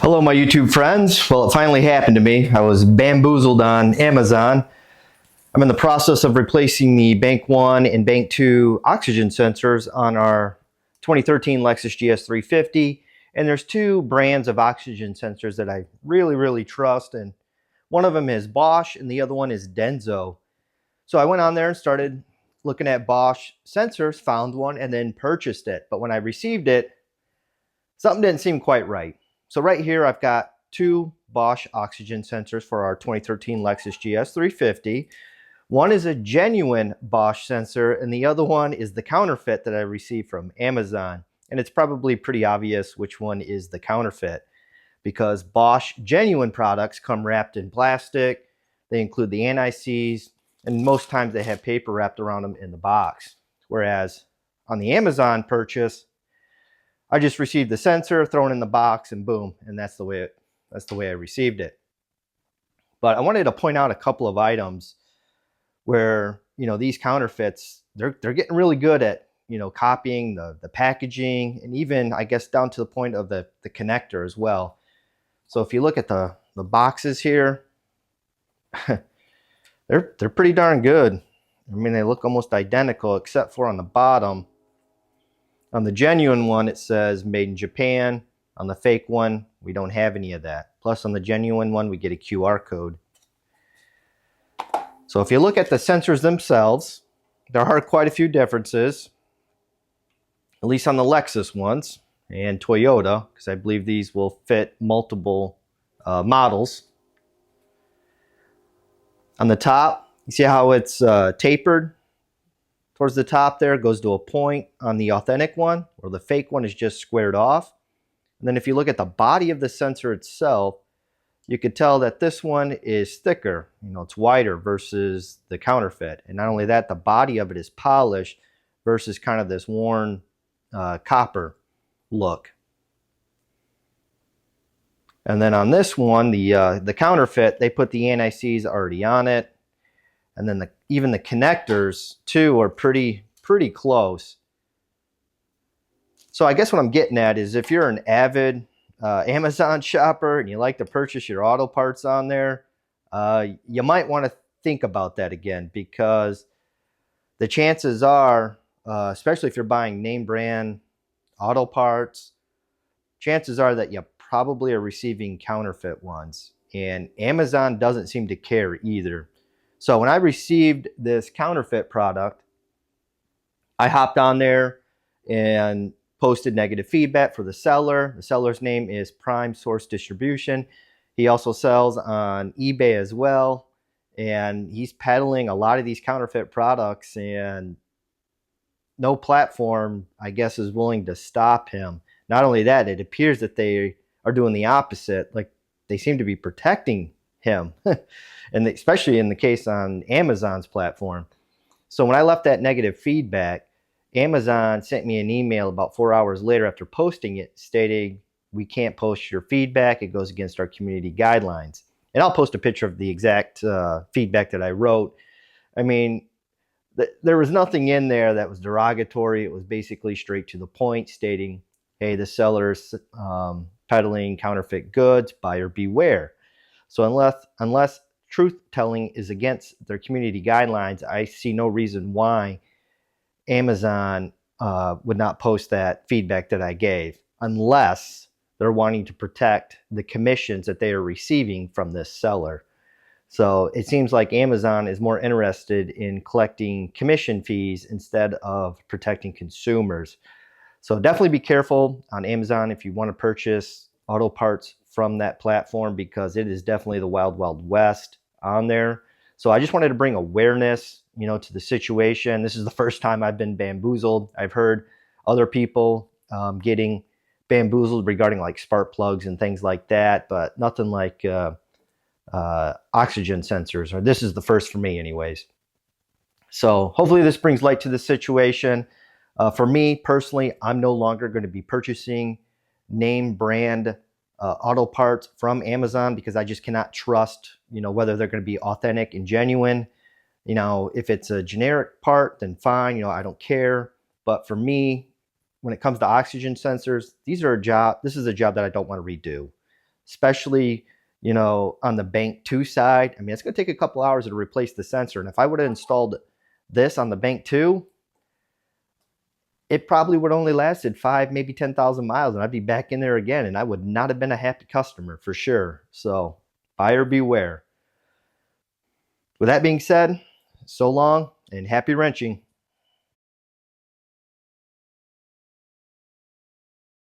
Hello, my YouTube friends. Well, it finally happened to me. I was bamboozled on Amazon. I'm in the process of replacing the Bank 1 and Bank 2 oxygen sensors on our 2013 Lexus GS350. And there's two brands of oxygen sensors that I really trust. And one of them is Bosch and the other one is Denso. So I went on there and started looking at Bosch sensors, found one, and then purchased it. But when I received it, something didn't seem quite right. So right here, I've got two Bosch oxygen sensors for our 2013 Lexus GS350. One is a genuine Bosch sensor, and the other one is the counterfeit that I received from Amazon. And it's probably pretty obvious which one is the counterfeit, because Bosch genuine products come wrapped in plastic. They include the anti-seize, and most times they have paper wrapped around them in the box. Whereas on the Amazon purchase, I just received the sensor, thrown in the box, and boom, and that's the way I received it. But I wanted to point out a couple of items where, these counterfeits, they're getting really good at, copying the packaging, and even, I guess, down to the point of the connector as well. So if you look at the boxes here, they're pretty darn good. I mean, they look almost identical, except for on the bottom. On the genuine one, it says made in Japan. On the fake one, we don't have any of that. Plus, on the genuine one, we get a QR code. So if you look at the sensors themselves, there are quite a few differences, at least on the Lexus ones and Toyota, because I believe these will fit multiple models. On the top, you see how it's tapered? Towards the top there, goes to a point on the authentic one, or the fake one is just squared off. And then if you look at the body of the sensor itself, you could tell that this one is thicker. It's wider versus the counterfeit. And not only that, the body of it is polished versus kind of this worn copper look. And then on this one, the counterfeit, they put the anti-seize already on it. And then even the connectors too are pretty close. So I guess what I'm getting at is, if you're an avid Amazon shopper and you like to purchase your auto parts on there, you might want to think about that again, because the chances are, especially if you're buying name brand auto parts, chances are that you probably are receiving counterfeit ones. And Amazon doesn't seem to care either. So when I received this counterfeit product, I hopped on there and posted negative feedback for the seller. The seller's name is Prime Source Distribution. He also sells on eBay as well. And he's peddling a lot of these counterfeit products, and no platform, I guess, is willing to stop him. Not only that, it appears that they are doing the opposite. Like, they seem to be protecting him, and especially in the case on Amazon's platform. So when I left that negative feedback, Amazon sent me an email about 4 hours later after posting it, stating, "We can't post your feedback. It goes against our community guidelines." And I'll post a picture of the exact feedback that I wrote. I mean, there was nothing in there that was derogatory. It was basically straight to the point, stating, "Hey, the seller's peddling counterfeit goods. Buyer beware." So unless truth-telling is against their community guidelines, I see no reason why Amazon would not post that feedback that I gave, unless they're wanting to protect the commissions that they are receiving from this seller. So it seems like Amazon is more interested in collecting commission fees instead of protecting consumers. So definitely be careful on Amazon if you want to purchase auto parts from that platform, because it is definitely the wild west on there. So I just wanted to bring awareness, to the situation. This is the first time I've been bamboozled. I've heard other people getting bamboozled regarding like spark plugs and things like that, but nothing like oxygen sensors, or this is the first for me anyways. So hopefully this brings light to the situation. For me personally, I'm no longer going to be purchasing name brand auto parts from Amazon, because I just cannot trust, whether they're going to be authentic and genuine. If it's a generic part, then fine, I don't care. But for me, when it comes to oxygen sensors, this is a job that I don't want to redo. especially, you know, on the bank 2 side. I mean, it's going to take a couple hours to replace the sensor. And if I would have installed this on the bank 2, it probably would only lasted 5, maybe 10,000 miles, and I'd be back in there again, and I would not have been a happy customer for sure. So buyer beware. With that being said, so long and happy wrenching.